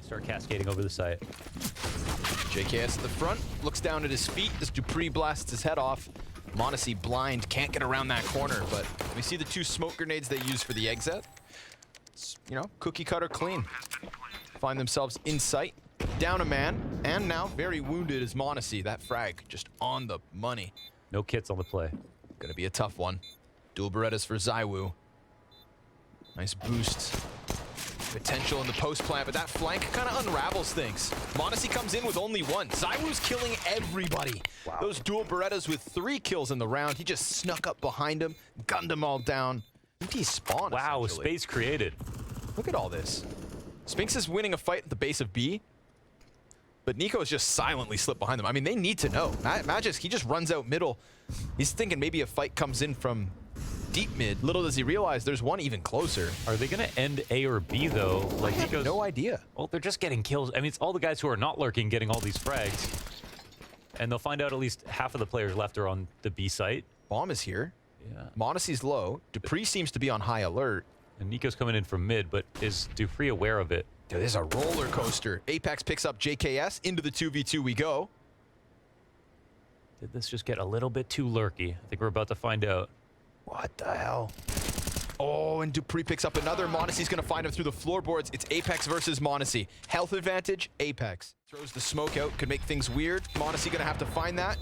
Start cascading over the site. JKS at the front, looks down at his feet as dupreeh blasts his head off. montesi blind, can't get around that corner, but we see the 2 smoke grenades they use for the exit. It's, you know, cookie cutter clean. Find themselves in sight, down a man, and now very wounded is montesi. That frag just on the money. No kits on the play. Gonna be a tough one. Dual Berettas for zywoo. Nice boost. Potential in the post plant, but that flank kind of unravels things. montesi comes in with only 1. zywoo's killing everybody. Wow. Those dual Berettas with 3 kills in the round. He just snuck up behind him, gunned them all down. He spawned. Wow, space created. Look at all this. Spinx is winning a fight at the base of B, but niko has just silently slipped behind them. I mean, they need to know. magixx, he just runs out middle. He's thinking maybe a fight comes in from deep mid. Little does he realize there's one even closer. Are they going to end A or B, though? Like, I have no idea. Well, they're just getting kills. I mean, it's all the guys who are not lurking getting all these frags. And they'll find out at least half of the players left are on the B site. Bomb is here. Yeah. montesi's low. dupreeh seems to be on high alert. And niko's coming in from mid, but is dupreeh aware of it? Dude, this is a roller coaster. Apex picks up JKS. Into the 2v2 we go. Did this just get a little bit too lurky? I think we're about to find out. What the hell? Oh, and dupreeh picks up another. montesi's going to find him through the floorboards. It's Apex versus montesi. Health advantage, Apex. Throws the smoke out, could make things weird. montesi going to have to find that.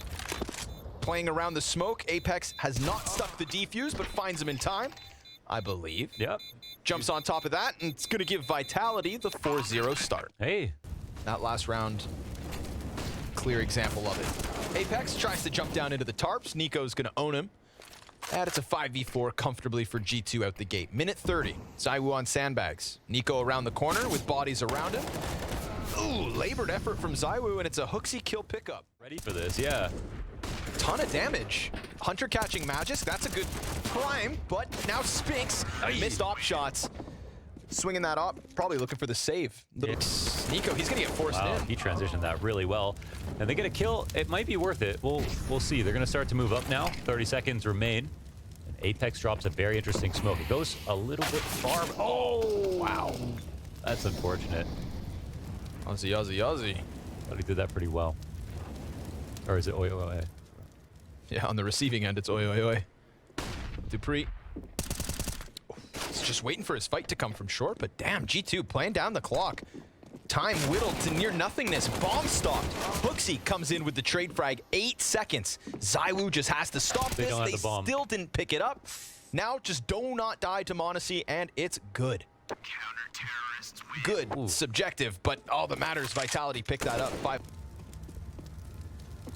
Playing around the smoke. Apex has not stuck the defuse, but finds him in time, I believe. Yep. Jumps on top of that, and it's going to give Vitality the 4-0 start. Hey. That last round, clear example of it. Apex tries to jump down into the tarps. niko's going to own him. And it's a 5v4 comfortably for G2 out the gate. Minute 30. zywoo on sandbags. niko around the corner with bodies around him. Ooh, labored effort from zywoo, and it's a hooksy kill pickup. Ready for this, yeah. Ton of damage. Hunter catching magixx. That's a good prime, but now Spinx missed op shots. Swinging that up, probably looking for the save. niko, he's gonna get forced in. He transitioned that really well. And they get a kill. It might be worth it. We'll see. They're gonna start to move up now. 30 seconds remain. And Apex drops a very interesting smoke. It goes a little bit far. Oh, wow. That's unfortunate. Ozzy. But he did that pretty well. Or is it oi oi oi? Yeah, on the receiving end, it's oi oi oi. dupreeh. He's just waiting for his fight to come from short, but damn, G2 playing down the clock. Time whittled to near nothingness. Bomb stopped. hooksy comes in with the trade frag. 8 seconds. zywoo just has to stop this. They still didn't pick it up. Now just do not die to montesi, and it's good. Good. Ooh. Subjective, but all that matters, Vitality picked that up. 5.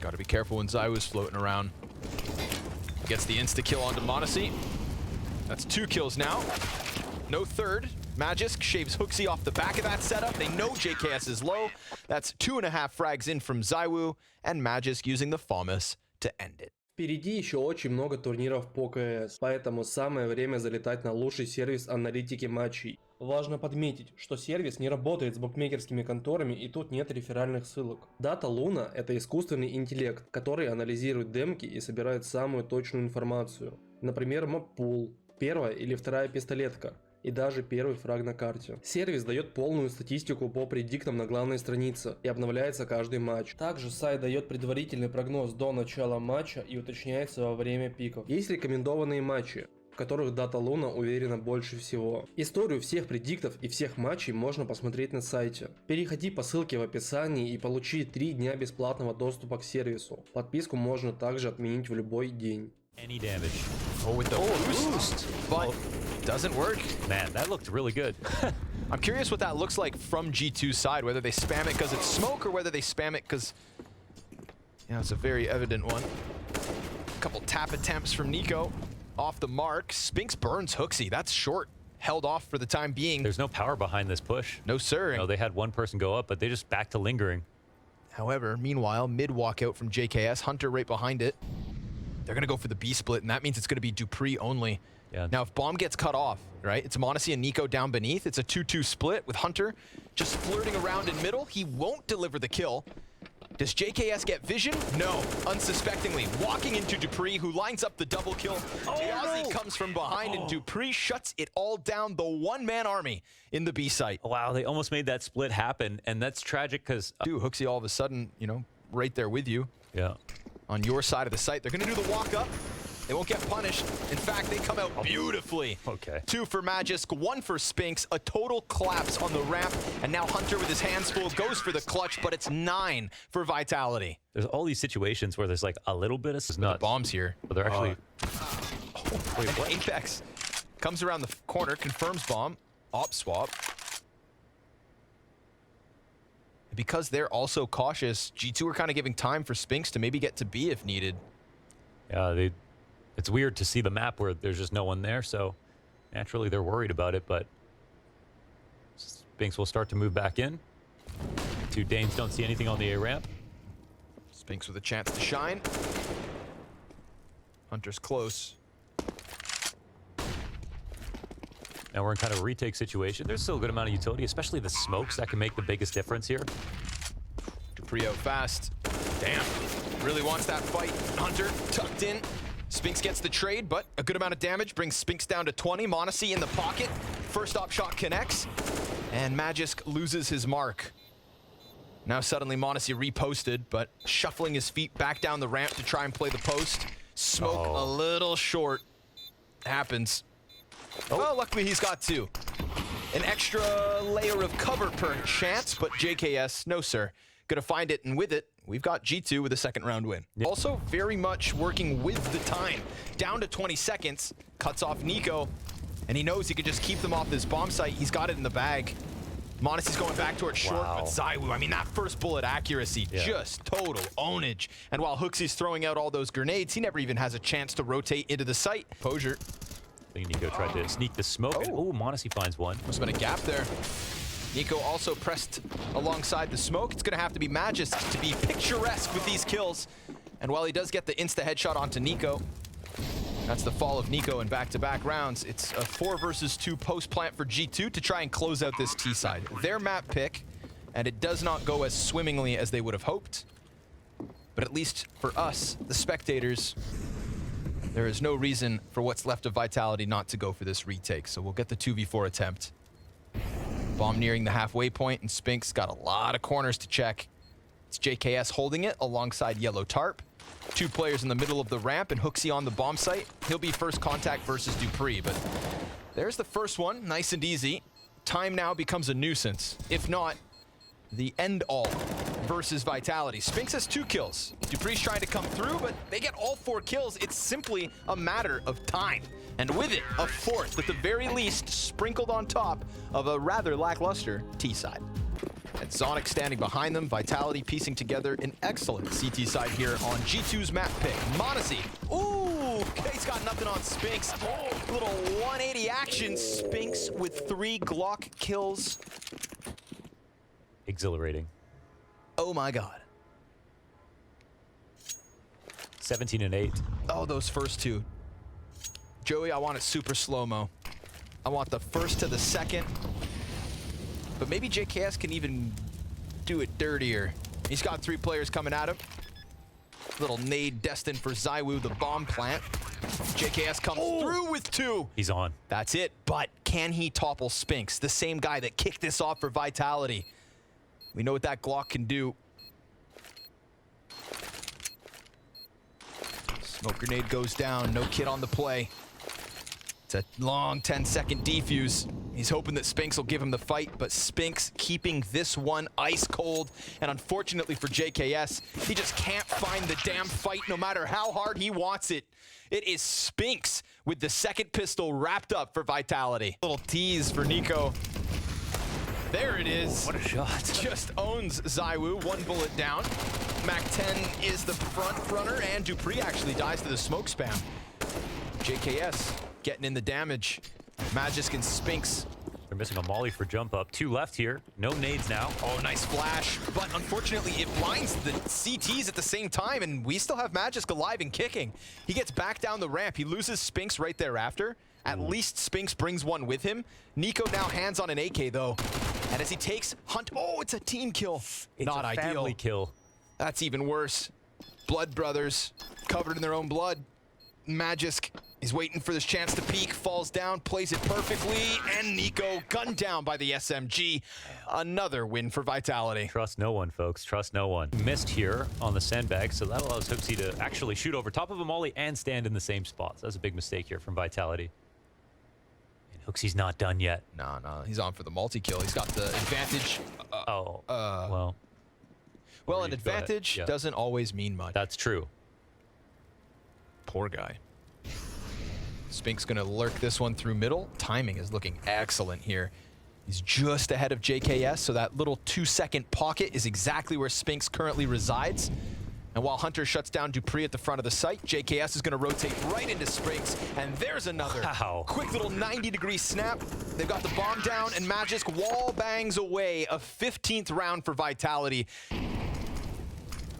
Got to be careful when zywoo's floating around. Gets the insta-kill onto montesi. That's 2 kills now. No third. magixx shaves hooksy off the back of that setup. They know JKS is low. That's 2.5 frags in from zywoo, and magixx using the FAMAS to end it. Впереди еще очень много турниров по КС, поэтому самое время залетать на лучший сервис аналитики матчей. Важно подметить, что сервис не работает с букмекерскими конторами и тут нет реферальных ссылок. Data Luna — это искусственный интеллект, который анализирует демки и собирает самую точную информацию. Например, моб-пул, первая или вторая пистолетка и даже первый фраг на карте. Сервис дает полную статистику по предиктам на главной странице и обновляется каждый матч. Также сайт дает предварительный прогноз до начала матча и уточняется во время пиков. Есть рекомендованные матчи, в которых Data Luna уверена больше всего. Историю всех предиктов и всех матчей можно посмотреть на сайте. Переходи по ссылке в описании и получи 3 дня бесплатного доступа к сервису. Подписку можно также отменить в любой день. Any damage. Oh, with the boost. But doesn't work. Man, that looked really good. I'm curious what that looks like from G2's side, whether they spam it because it's smoke or whether they spam it because, yeah, it's a very evident one. A couple tap attempts from niko. Off the mark. Spinx burns hooksy. That's short. Held off for the time being. There's no power behind this push. No, sir. No, they had one person go up, but they just back to lingering. However, meanwhile, mid walkout from JKS. Hunter right behind it. They're going to go for the B split, and that means it's going to be dupreeh only. Yeah. Now, if bomb gets cut off, right, it's montesi and niko down beneath. It's a 2-2 split with Hunter just flirting around in middle. He won't deliver the kill. Does JKS get vision? No, unsuspectingly. Walking into dupreeh, who lines up the double kill. Diazi comes from behind, and dupreeh shuts it all down. The one-man army in the B site. Wow, they almost made that split happen, and that's tragic because... HooXi all of a sudden, you know, right there with you. Yeah. On your side of the site. They're going to do the walk up. They won't get punished. In fact, they come out beautifully. Okay. 2 for magixx, 1 for spinx. A total collapse on the ramp. And now Hunter with his hands full goes for the clutch, but it's 9 for vitality. There's all these situations where there's like a little bit of nuts. Bombs here. But they're actually... Wait, what? Apex comes around the corner, confirms bomb. Op swap. Because they're also cautious, G2 are kind of giving time for spinx to maybe get to B if needed. Yeah, it's weird to see the map where there's just no one there, so naturally they're worried about it, but spinx will start to move back in. 2 Danes don't see anything on the A ramp. spinx with a chance to shine. Hunter's close. Now we're in kind of a retake situation. There's still a good amount of utility, especially the smokes that can make the biggest difference here. dupreeh out fast. Damn. Really wants that fight. Hunter tucked in. spinx gets the trade, but a good amount of damage brings spinx down to 20. m0NESY in the pocket. First op shot connects. And magixx loses his mark. Now suddenly m0NESY reposted, but shuffling his feet back down the ramp to try and play the post. Smoke a little short. Happens. Well, luckily he's got 2. An extra layer of cover per chance, but JKS, no sir. Gonna find it, and with it, we've got G2 with a 2nd round win. Also very much working with the time. Down to 20 seconds, cuts off niko, and he knows he can just keep them off this bomb site. He's got it in the bag. m0NESY's going back towards short, but zywoo, I mean, that first bullet accuracy, just total ownage. And while HooXi's throwing out all those grenades, he never even has a chance to rotate into the site. Posure. I think niko tried to sneak the smoke. Oh, m0NESY finds one. Must have been a gap there. niko also pressed alongside the smoke. It's going to have to be magixx to be picturesque with these kills. And while he does get the insta headshot onto niko, that's the fall of niko in back-to-back rounds. It's a 4 versus 2 post plant for G2 to try and close out this T side. Their map pick, and it does not go as swimmingly as they would have hoped. But at least for us, the spectators, there is no reason for what's left of vitality not to go for this retake. So we'll get the 2v4 attempt. Bomb nearing the halfway point, and spinx got a lot of corners to check. It's JKS holding it alongside yellow tarp. 2 players in the middle of the ramp, and HooXi on the bomb site. He'll be first contact versus dupreeh, but there's the first one, nice and easy. Time now becomes a nuisance. If not, the end-all versus vitality. spinx has 2 kills. dupreeh's trying to come through, but they get all 4 kills. It's simply a matter of time. And with it, a 4th, at the very least, sprinkled on top of a rather lackluster T side. And Zonic standing behind them, vitality piecing together an excellent CT side here on G2's map pick. m0NESY. Ooh, he's got nothing on spinx. Little 180 action. spinx with 3 Glock kills. Exhilarating. Oh my god. 17 and 8. Oh, those first 2. Joey, I want it super slow-mo. I want the first to the second. But maybe JKS can even do it dirtier. He's got 3 players coming at him. Little nade destined for zywoo, the bomb plant. JKS comes through with 2. He's on. That's it. But can he topple spinx, the same guy that kicked this off for vitality? We know what that Glock can do. Smoke grenade goes down. No kit on the play. It's a long 10-second defuse. He's hoping that spinx will give him the fight, but spinx keeping this one ice cold. And unfortunately for JKS, he just can't find the damn fight no matter how hard he wants it. It is spinx with the 2nd pistol wrapped up for vitality. Little tease for niko. There it is. What a shot. Just owns zywoo, 1 bullet down. Mac-10 is the front runner, and dupreeh actually dies to the smoke spam. JKS getting in the damage. magixx and spinx. They're missing a molly for jump up. 2 left here. No nades now. Oh, nice flash. But unfortunately, it blinds the CTs at the same time, and we still have magixx alive and kicking. He gets back down the ramp. He loses spinx right thereafter. At least spinx brings 1 with him. niko now hands on an AK, though. And as he takes Hunt, oh, it's a team kill. It's Not a ideal. family kill. That's even worse. Blood brothers, covered in their own blood. magixx is waiting for this chance to peek, falls down, plays it perfectly, and niko gunned down by the SMG. Another win for Vitality. Trust no one, folks. Trust no one. Missed here on the sandbag, so that allows HooXi to actually shoot over top of a molly and stand in the same spot. So that's a big mistake here from Vitality. And HooXi's not done yet. No, he's on for the multi-kill. He's got the advantage. Well, an advantage doesn't always mean much. that's true. Poor guy. Spinx gonna lurk this one through middle. Timing is looking excellent here. He's just ahead of JKS, so that little 2-second pocket is exactly where Spinx currently resides. And while Hunter shuts down dupreeh at the front of the site, JKS is gonna rotate right into Spinx, and there's another quick little 90-degree snap. They've got the bomb down, and magixx wall bangs away a 15th round for Vitality.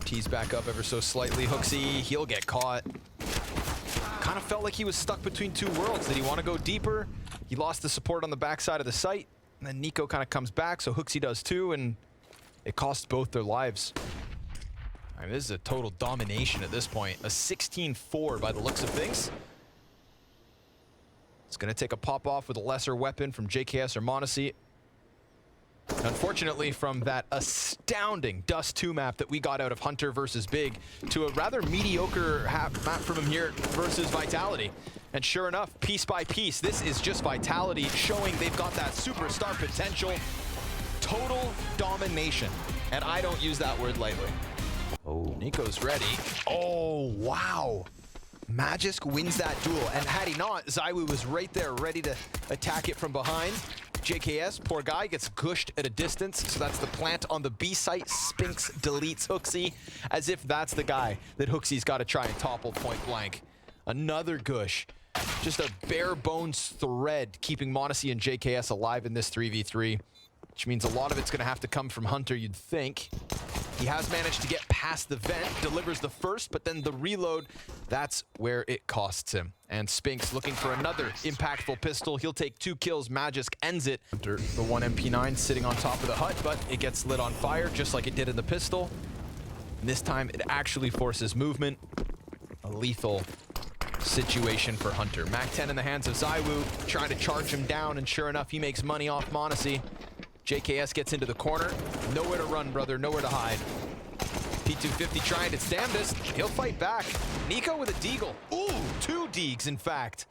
Tees back up ever so slightly. HooXi, he'll get caught. Kind of felt like he was stuck between two worlds. Did he want to go deeper? He lost the support on the backside of the site, and then niko kind of comes back, so HooXi does too, and it costs both their lives. I mean, this is a total domination at this point. A 16-4 by the looks of things. It's going to take a pop-off with a lesser weapon from JKS or m0NESY. Unfortunately, from that astounding Dust 2 map that we got out of Hunter versus Big to a rather mediocre map from him here versus Vitality. And sure enough, piece by piece, this is just Vitality showing they've got that superstar potential. Total domination. And I don't use that word lightly. Oh, niko's ready. Oh, wow. magixx wins that duel. And had he not, zywoo was right there ready to attack it from behind. JKS, poor guy, gets gushed at a distance, so that's the plant on the B site. Spinx deletes HooXi, as if that's the guy that HooXi's got to try and topple point blank. Another gush. Just a bare bones thread keeping m0NESY and JKS alive in this 3v3, which means a lot of it's going to have to come from Hunter, you'd think. He has managed to get past the vent, delivers the first, but then the reload, that's where it costs him. And Spinx looking for another impactful pistol. He'll take 2 kills. magixx ends it. Hunter, the 1 MP9 sitting on top of the hut, but it gets lit on fire just like it did in the pistol. And this time it actually forces movement. A lethal situation for Hunter. Mac-10 in the hands of zywoo, trying to charge him down, and sure enough, he makes money off m0NESY. JKS gets into the corner. Nowhere to run, brother. Nowhere to hide. P250 trying its damnedest. He'll fight back. niko with a deagle. Ooh, 2 deags, in fact.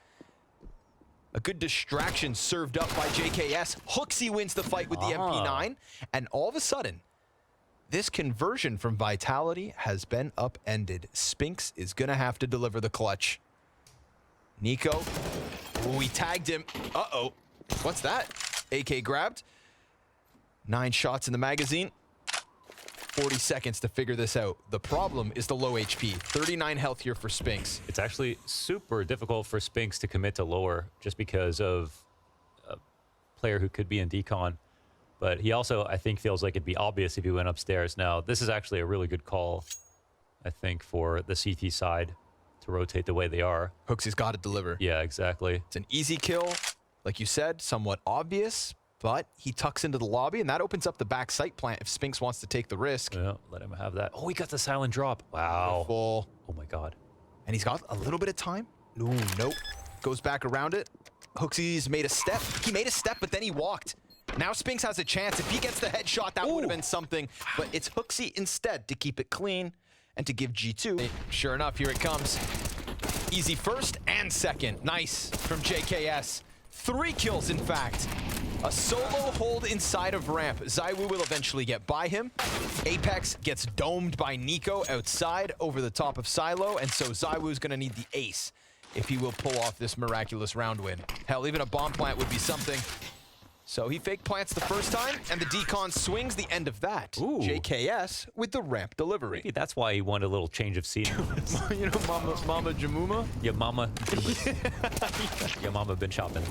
A good distraction served up by JKS. HooXi wins the fight with the MP9. And all of a sudden, this conversion from Vitality has been upended. Spinx is going to have to deliver the clutch. niko. Ooh, we tagged him. Uh-oh. What's that? AK grabbed. 9 shots in the magazine. 40 seconds to figure this out. The problem is the low HP. 39 health here for Spinx. It's actually super difficult for Spinx to commit to lower just because of a player who could be in decon. But he also, I think, feels like it'd be obvious if he went upstairs. Now, this is actually a really good call, I think, for the CT side to rotate the way they are. HooXi's got to deliver. Yeah, exactly. It's an easy kill, like you said, somewhat obvious. But he tucks into the lobby, and that opens up the back site plant if Spinx wants to take the risk. Yeah, let him have that. Oh, he got the silent drop. Wow. Beautiful. Oh, my God. And he's got a little bit of time. Ooh, nope. Goes back around it. HooXi's made a step. He made a step, but then he walked. Now Spinx has a chance. If he gets the headshot, that would have been something. But it's HooXi instead to keep it clean and to give G2. Sure enough, here it comes. Easy first and second. Nice from JKS. 3 kills, in fact. A solo hold inside of ramp. zywoo will eventually get by him. Apex gets domed by niko outside over the top of silo, and so zywoo's gonna need the ace if he will pull off this miraculous round win. Hell, even a bomb plant would be something. So he fake plants the first time, and the decon swings the end of that. Ooh. JKS with the ramp delivery. Maybe that's why he wanted a little change of scene. You know, Mama Jamuma? Your mama. Your mama been shopping.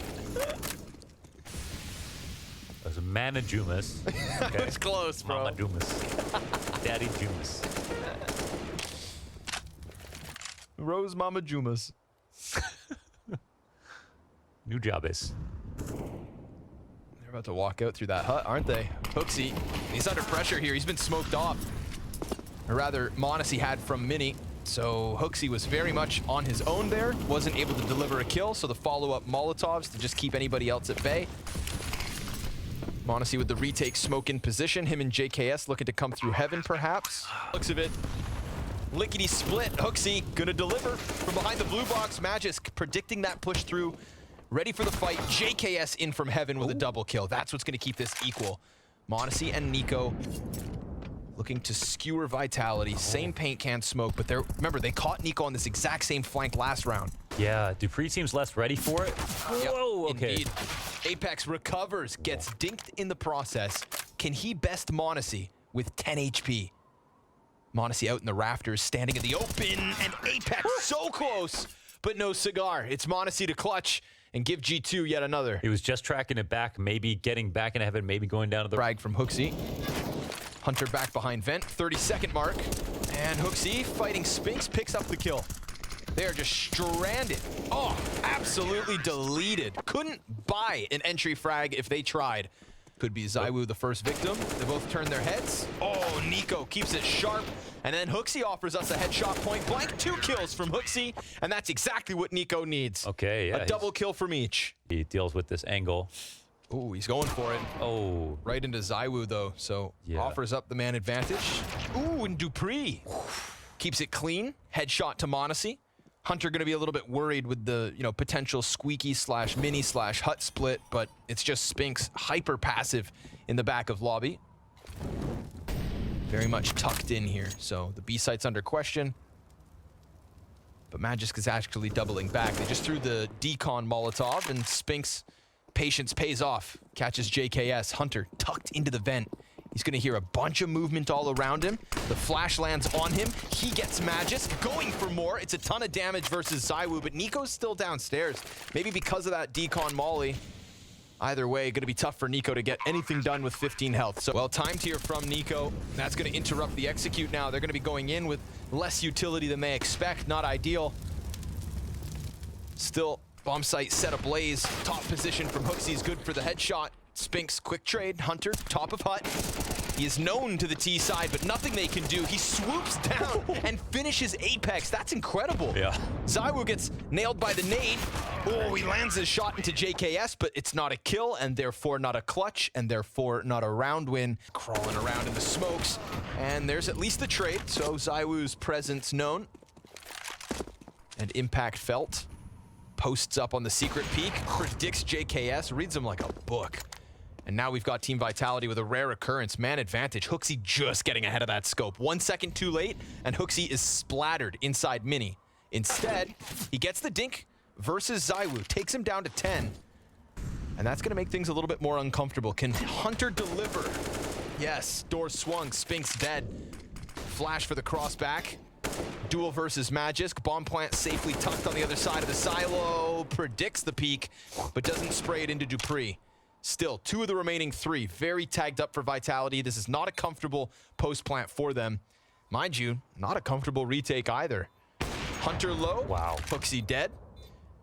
It was a Mana Jumas. Okay. It's close, bro. Mama Jumas. Daddy Jumas. Rose Mama Jumas. New Jabez. They're about to walk out through that hut, aren't they? HooXi, he's under pressure here. He's been smoked off. or rather monesty had from Mini. So hookzy was very much on his own there, wasn't able to deliver a kill, so the follow-up Molotovs to just keep anybody else at bay. monesty with the retake smoke in position, him and JKS looking to come through heaven perhaps. Looks of it. Lickety split, hookzy gonna deliver from behind the blue box. magixx predicting that push through, ready for the fight. JKS in from heaven with a double kill. That's what's gonna keep this equal. monesty and niko looking to skewer vitality. Same paint can smoke, but remember, they caught niko on this exact same flank last round. Yeah, dupreeh seems less ready for it. Whoa, yep, okay. Indeed. Apex recovers, gets dinked in the process. Can he best monesty with 10 HP? monesty out in the rafters, standing in the open, and Apex so close, but no cigar. It's monesty to clutch and give G2 yet another. He was just tracking it back, maybe getting back in heaven, maybe going down to the... Frag from hookzy. Hunter back behind vent, 30-second mark. And hookzy fighting Spinks picks up the kill. They're just stranded. Oh, absolutely deleted. Couldn't buy an entry frag if they tried. Could be zywoo the first victim. They both turn their heads. Oh, niko keeps it sharp. And then hookzy offers us a headshot point blank. 2 kills from hookzy. And that's exactly what niko needs. Okay, yeah. A double kill from each. He deals with this angle. Oh, he's going for it. Oh. Right into zywoo, though. So yeah. Offers up the man advantage. Ooh, and dupreeh keeps it clean. Headshot to monesty. Hunter going to be a little bit worried with the, potential squeaky / mini / hut split, but it's just Spinks hyper passive in the back of lobby. Very much tucked in here, so the B site's under question. But magixx is actually doubling back. They just threw the decon Molotov, and Spinks' patience pays off. Catches JKS. Hunter tucked into the vent. He's going to hear a bunch of movement all around him. The flash lands on him. He gets magixx, going for more. It's a ton of damage versus zywoo, but niko's still downstairs. Maybe because of that decon molly. Either way, going to be tough for niko to get anything done with 15 health. So, well timed here from niko. That's going to interrupt the execute now. They're going to be going in with less utility than they expect. Not ideal. Still, bomb site set ablaze. Top position from hookzy is good for the headshot. Spinks, quick trade. Hunter, top of hut. He is known to the T side, but nothing they can do. He swoops down and finishes Apex. That's incredible. Yeah. zywoo gets nailed by the nade. Oh, he lands his shot into JKS, but it's not a kill, and therefore not a clutch, and therefore not a round win. Crawling around in the smokes, and there's at least the trade, so zywoo's presence known. And impact felt. Posts up on the secret peak, predicts JKS, reads him like a book. And now we've got Team Vitality with a rare occurrence. Man advantage. hookzy just getting ahead of that scope. 1 second too late, and hookzy is splattered inside mini. Instead, he gets the dink versus zywoo. Takes him down to 10. And that's going to make things a little bit more uncomfortable. Can Hunter deliver? Yes, door swung. Spinks dead. Flash for the crossback. Duel versus magixx. Bomb plant safely tucked on the other side of the silo. Predicts the peak, but doesn't spray it into dupreeh. Still, 2 of the remaining 3 very tagged up for Vitality. This is not a comfortable post plant for them. Mind you, not a comfortable retake either. Hunter low. Wow. hookzy dead.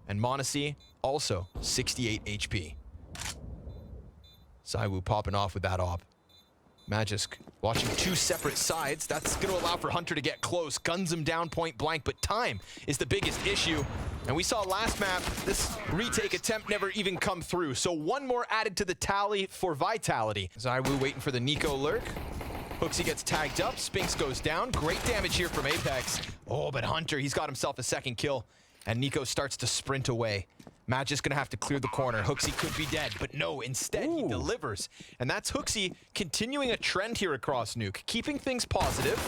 And monesty also 68 HP. zywoo popping off with that op. magixx watching 2 separate sides. That's going to allow for Hunter to get close. Guns him down point blank, but time is the biggest issue. And we saw last map, this retake attempt never even come through. So 1 more added to the tally for Vitality. zywoo waiting for the niko lurk. hookzy gets tagged up. Spinks goes down. Great damage here from Apex. Oh, but Hunter, he's got himself a 2nd kill. And niko starts to sprint away. magixx gonna have to clear the corner. hookzy could be dead, but no, instead he delivers. And that's hookzy continuing a trend here across Nuke, keeping things positive.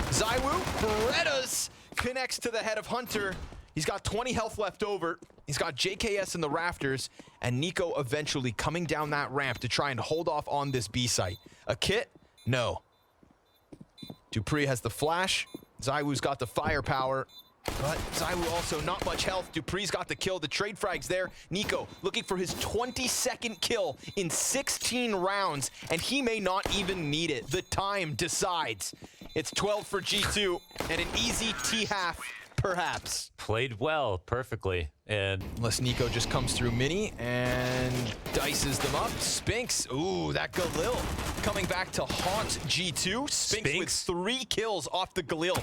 zywoo, Berettas connects to the head of Hunter. He's got 20 health left over. He's got JKS in the rafters, and niko eventually coming down that ramp to try and hold off on this B site. A kit? No. dupreeh has the flash. zywoo's got the firepower. But zywoo also not much health. dupreeh's got the kill. The trade frag's there. niko looking for his 22nd kill in 16 rounds, and he may not even need it. The time decides. It's 12 for G2 and an easy T-half perhaps. Played well, perfectly. And Unless niko just comes through mini and dices them up. Spinks, ooh, that Galil coming back to haunt G2. Spinks with 3 kills off the Galil.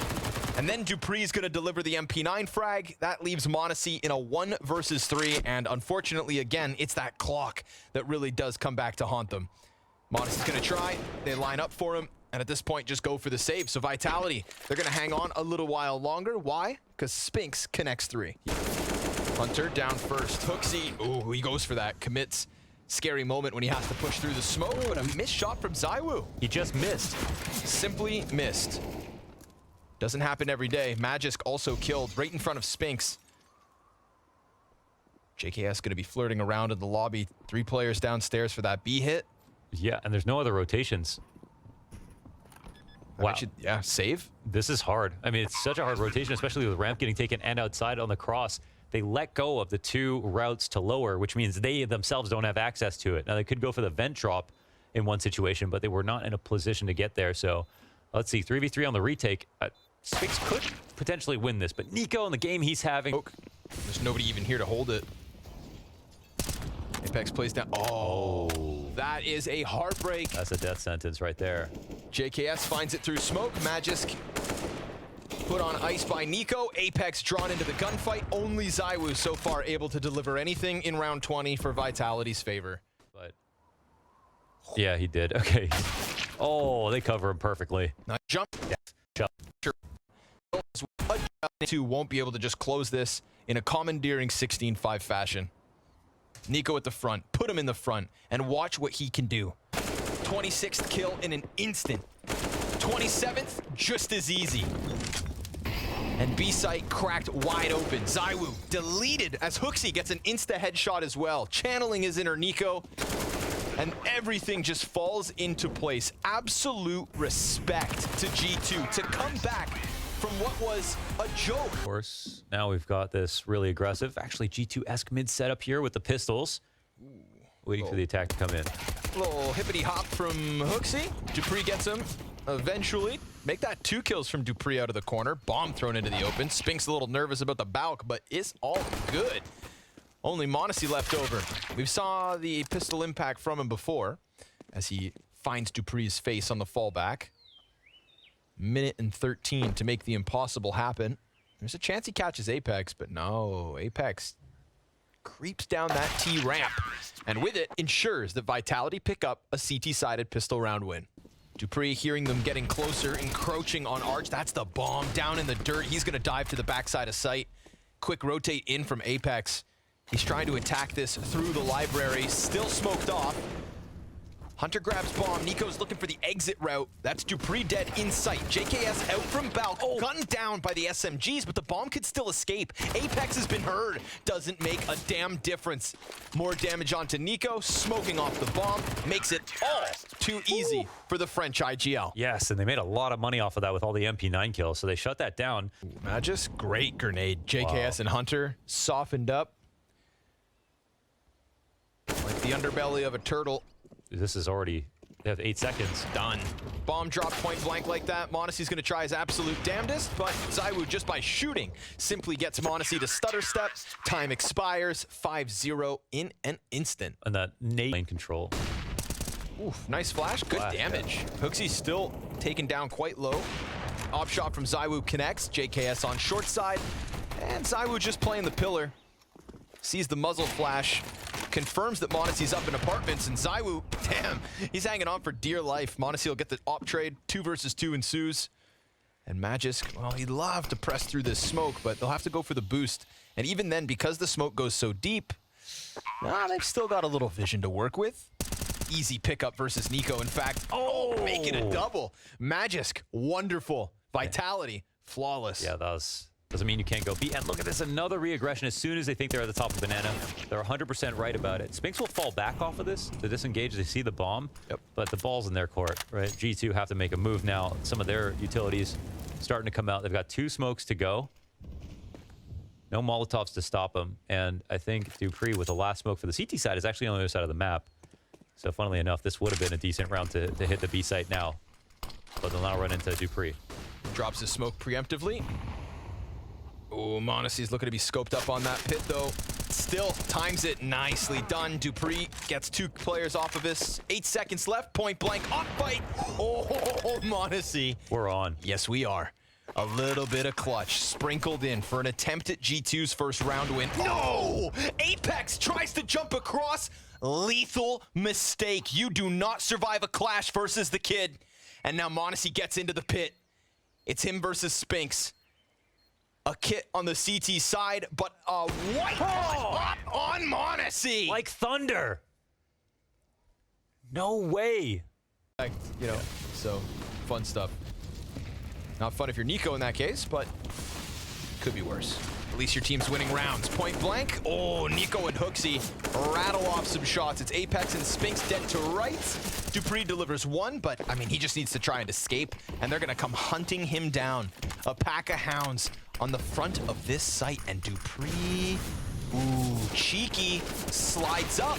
And then dupree's gonna deliver the MP9 frag. That leaves m0NESY in a 1 versus 3. And unfortunately, again, it's that clock that really does come back to haunt them. m0NESY's gonna try, they line up for him. And at this point, just go for the save. So Vitality, they're going to hang on a little while longer. Why? Because Spinks connects 3. Hunter down first. HooXi, ooh, he goes for that. Commits. Scary moment when he has to push through the smoke, but a missed shot from zywoo. he just missed. Simply missed. Doesn't happen every day. magixx also killed right in front of Spinks. JKS going to be flirting around in the lobby. 3 players downstairs for that B hit. Yeah, and there's no other rotations. Wow. Yeah, save. This is hard. I mean, it's such a hard rotation, especially with ramp getting taken and outside on the cross. They let go of the 2 routes to lower, which means they themselves don't have access to it. Now, they could go for the vent drop in one situation, but they were not in a position to get there. So, let's see. 3v3 on the retake. Spinks could potentially win this, but niko in the game he's having... Oh, there's nobody even here to hold it. Apex plays down. Oh, that is a heartbreak. That's a death sentence right there. JKS finds it through smoke. magixx put on ice by niko. Apex drawn into the gunfight. Only zywoo so far able to deliver anything in round 20 for Vitality's favor. But yeah, he did. Okay. Oh, they cover him perfectly. Now jump. Jump. Two won't be able to just close this in a commandeering 16-5 fashion. niko at the front, put him in the front, and watch what he can do. 26th kill in an instant. 27th, just as easy. And B-site cracked wide open. zywoo deleted as HooXi gets an insta headshot as well. Channeling his inner niko. And everything just falls into place. Absolute respect to G2 to come back from what was a joke. Of course, now we've got this really aggressive, actually G2-esque mid setup here with the pistols. Waiting for the attack to come in. Little hippity hop from HooXi. dupreeh gets him eventually. Make that 2 kills from dupreeh out of the corner. Bomb thrown into the open. Spinks a little nervous about the balk, but it's all good. Only m0NESY left over. We saw the pistol impact from him before as he finds dupreeh's face on the fallback. Minute and 13 to make the impossible happen. There's a chance he catches Apex, but no. Apex creeps down that T ramp, and with it ensures that Vitality pick up a CT-sided pistol round win. dupreeh hearing them getting closer, encroaching on Arch. That's the bomb down in the dirt. He's going to dive to the backside of site. Quick rotate in from Apex. He's trying to attack this through the library. Still smoked off. Hunter grabs bomb. niko's looking for the exit route. That's dupreeh dead in sight. JKS out from balk. Gunned down by the SMGs, but the bomb could still escape. Apex has been heard. Doesn't make a damn difference. More damage onto niko. Smoking off the bomb. Makes it all too easy for the French IGL. Yes, and they made a lot of money off of that with all the MP9 kills, so they shut that down. magixx, great grenade. JKS and Hunter softened up. Like the underbelly of a turtle. This is already, they have 8 seconds. Done. Bomb drop point blank like that. m0NESY's going to try his absolute damnedest, but zywoo, just by shooting, simply gets m0NESY to stutter step. Time expires. 5-0 in an instant. And that nade lane control. Oof, nice flash. Good damage. HooXi's still taken down quite low. Op shot from zywoo connects. JKS on short side. And zywoo just playing the pillar. Sees the muzzle flash. Confirms that m0NESY's up in apartments, and zywoo, damn, he's hanging on for dear life. m0NESY will get the op trade. 2 versus 2 ensues. And magixx, well, he'd love to press through this smoke, but they'll have to go for the boost. And even then, because the smoke goes so deep, they've still got a little vision to work with. Easy pickup versus niko, in fact. Oh, making a double. magixx, wonderful. Vitality, flawless. Yeah, that was... Doesn't mean you can't go beat. And look at this, another re-aggression as soon as they think they're at the top of banana. They're 100% right about it. Spinks will fall back off of this to disengage. They see the bomb, but the ball's in their court, right? G2 have to make a move now. Some of their utilities starting to come out. They've got 2 smokes to go. No Molotovs to stop them. And I think dupreeh with the last smoke for the CT side is actually on the other side of the map. So funnily enough, this would have been a decent round to hit the B site now. But they'll now run into dupreeh. Drops his smoke preemptively. Oh, monesy's looking to be scoped up on that pit, though. Still times it nicely done. dupreeh gets 2 players off of this. 8 seconds left. Point blank. On fight. Oh, monesy. We're on. Yes, we are. A little bit of clutch sprinkled in for an attempt at G2's first round win. No! Apex tries to jump across. Lethal mistake. You do not survive a clash versus the kid. And now monesy gets into the pit. It's him versus Spinx. A kit on the CT side, but a white hot on monesy. Like thunder. No way. You know, so fun stuff. Not fun if you're niko in that case, but could be worse. At least your team's winning rounds. Point blank. Oh, niko and HooXi rattle off some shots. It's Apex and Spinx dead to right. dupreeh delivers 1, but I mean, he just needs to try and escape, and they're gonna come hunting him down. A pack of hounds on the front of this site, and dupreeh, ooh, cheeky, slides up.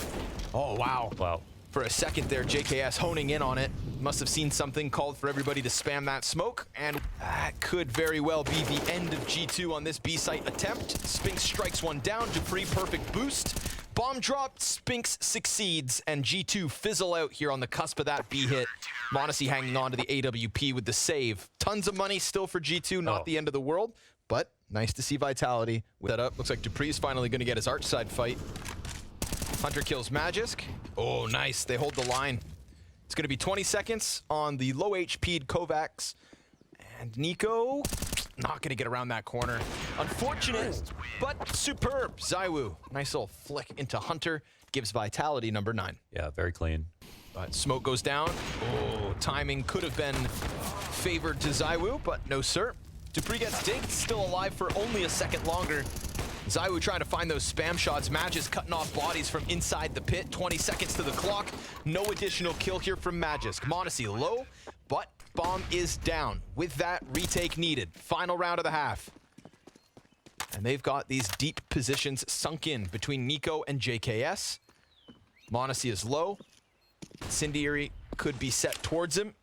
Oh, wow. Wow. For a second there, JKS honing in on it. Must have seen something, called for everybody to spam that smoke, and that could very well be the end of G2 on this B-site attempt. Spinx strikes one down, dupreeh perfect boost. Bomb dropped, Spinx succeeds, and G2 fizzle out here on the cusp of that B hit. monesy hanging on to the AWP with the save. Tons of money still for G2, not the end of the world, but nice to see Vitality with that up. Looks like dupreeh's finally gonna get his arch side fight. Hunter kills magixx. Oh, nice. They hold the line. It's going to be 20 seconds on the low HP'd Kovacs. And niko, not going to get around that corner. Unfortunate, but superb. zywoo, nice little flick into Hunter. Gives Vitality number 9. Yeah, very clean. But smoke goes down. Oh, timing could have been favored to zywoo, but no, sir. dupreeh gets digged, still alive for only a second longer. zywoo trying to find those spam shots. magixx cutting off bodies from inside the pit. 20 seconds to the clock. No additional kill here from magixx. monesy low, but bomb is down. With that, retake needed. Final round of the half. And they've got these deep positions sunk in between niko and JKS. monesy is low. Incendiary could be set towards him.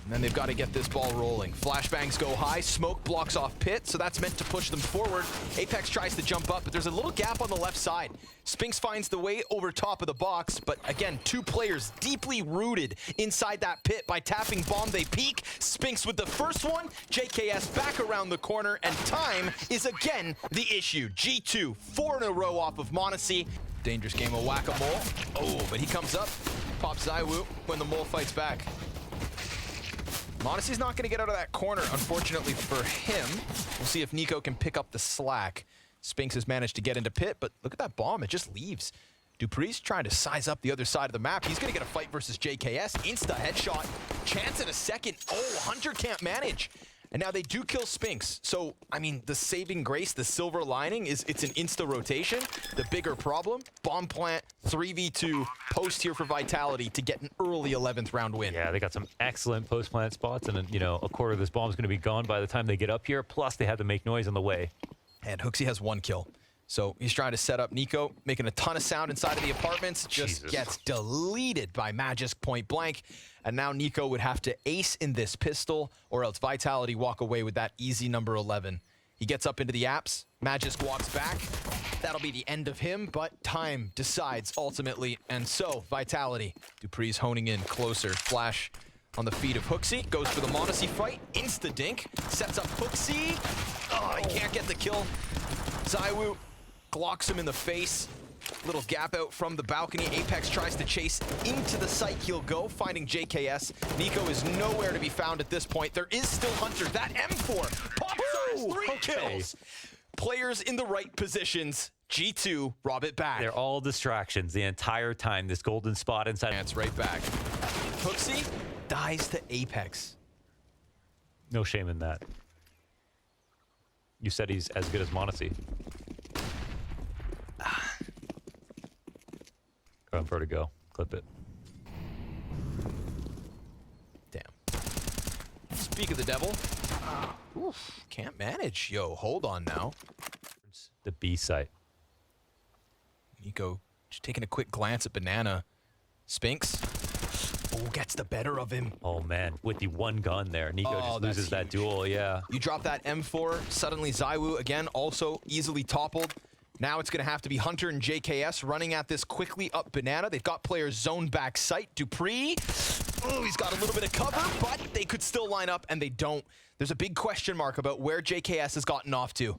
And then they've got to get this ball rolling. Flashbangs go high, smoke blocks off pit, so that's meant to push them forward. Apex tries to jump up, but there's a little gap on the left side. Spinx finds the way over top of the box, but again, 2 players deeply rooted inside that pit. By tapping bomb, they peek. Spinx with the first one, JKS back around the corner, and time is again the issue. G2, 4 in a row off of monesy. Dangerous game of whack-a-mole. Oh, but he comes up, pops zywoo when the mole fights back. monesy's not going to get out of that corner, unfortunately for him. We'll see if niko can pick up the slack. Spinx has managed to get into pit, but look at that bomb. It just leaves. dupreeh's trying to size up the other side of the map. He's going to get a fight versus JKS. Insta headshot. Chance at a second. Oh, Hunter can't manage. And now they do kill Spinx. So, I mean, the saving grace, the silver lining is it's an insta rotation. The bigger problem, bomb plant, 3v2, post here for Vitality to get an early 11th round win. Yeah, they got some excellent post-plant spots, and you know, a quarter of this bomb is going to be gone by the time they get up here. Plus, they have to make noise on the way. And HooXi has 1 kill. So he's trying to set up niko, making a ton of sound inside of the apartments. Just gets deleted by magixx point blank. And now niko would have to ace in this pistol, or else Vitality walk away with that easy number 11. He gets up into the apps. magixx walks back. That'll be the end of him, but time decides ultimately. And so, Vitality. dupreeh's honing in closer. Flash on the feet of HooXi. Goes for the monesy fight. Insta-dink. Sets up HooXi. Oh, he can't get the kill. zywoo glocks him in the face. Little gap out from the balcony. Apex tries to chase into the site. He'll go, finding JKS. niko is nowhere to be found at this point. There is still Hunter. That M4 pops out 3 kills. Players in the right positions. G2 rob it back. They're all distractions the entire time. This golden spot inside. It's right back. HooXi dies to Apex. No shame in that. You said he's as good as monesy. Go for to go. Clip it. Damn. Speak of the devil. Oof, can't manage. Yo, hold on now. The B site. niko just taking a quick glance at banana. Spinx. Oh, gets the better of him. Oh, man. With the one gun there, Niko just that's loses that huge. duel. Yeah. You drop that M4, suddenly zywoo, again, also easily toppled. Now it's going to have to be Hunter and JKS running at this quickly up banana. They've got players zoned back sight. dupreeh, oh, he's got a little bit of cover, but they could still line up, and they don't. There's a big question mark about where JKS has gotten off to.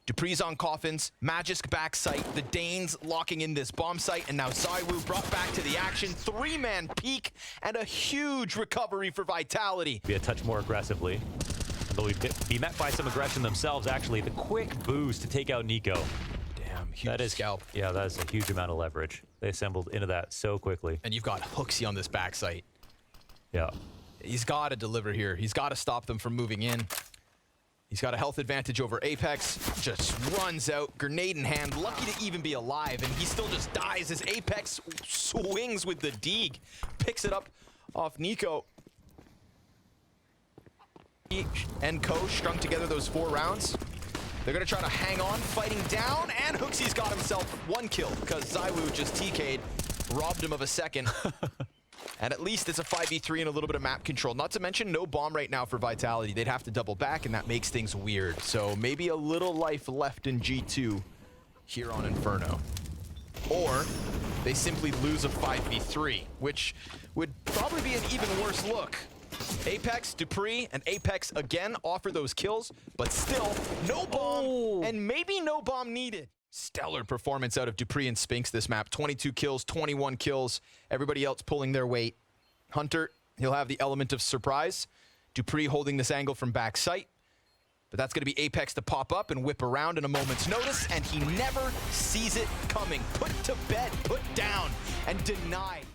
dupreeh's on coffins, magixx back sight, the Danes locking in this bomb site, and now zywoo brought back to the action. 3-man peek, and a huge recovery for Vitality. Be a touch more aggressively. They'll be met by some aggression themselves, actually. The quick boost to take out Niko. Damn, huge That is scalp. Yeah, that is a huge amount of leverage. They assembled into that so quickly. And you've got Hooksy on this back sight. Yeah. He's got to deliver here. He's got to stop them from moving in. He's got a health advantage over Apex. Just runs out, grenade in hand, lucky to even be alive, and he still just dies as Apex swings with the Deg. Picks it up off Niko. And Co strung together those 4 rounds. They're going to try to hang on, fighting down, and Hooksy's got himself 1 kill because zywoo just TK'd, robbed him of a second. And at least it's a 5v3 and a little bit of map control. Not to mention no bomb right now for Vitality. They'd have to double back, and that makes things weird. So maybe a little life left in G2 here on Inferno. Or they simply lose a 5v3, which would probably be an even worse look. Apex, dupreeh, and Apex again offer those kills, but still no bomb, and maybe no bomb needed. Stellar performance out of dupreeh and Spinks this map. 22 kills, 21 kills. Everybody else pulling their weight. Hunter, he'll have the element of surprise. dupreeh holding this angle from back sight. But that's going to be Apex to pop up and whip around in a moment's notice, and he never sees it coming. Put to bed, put down, and denied.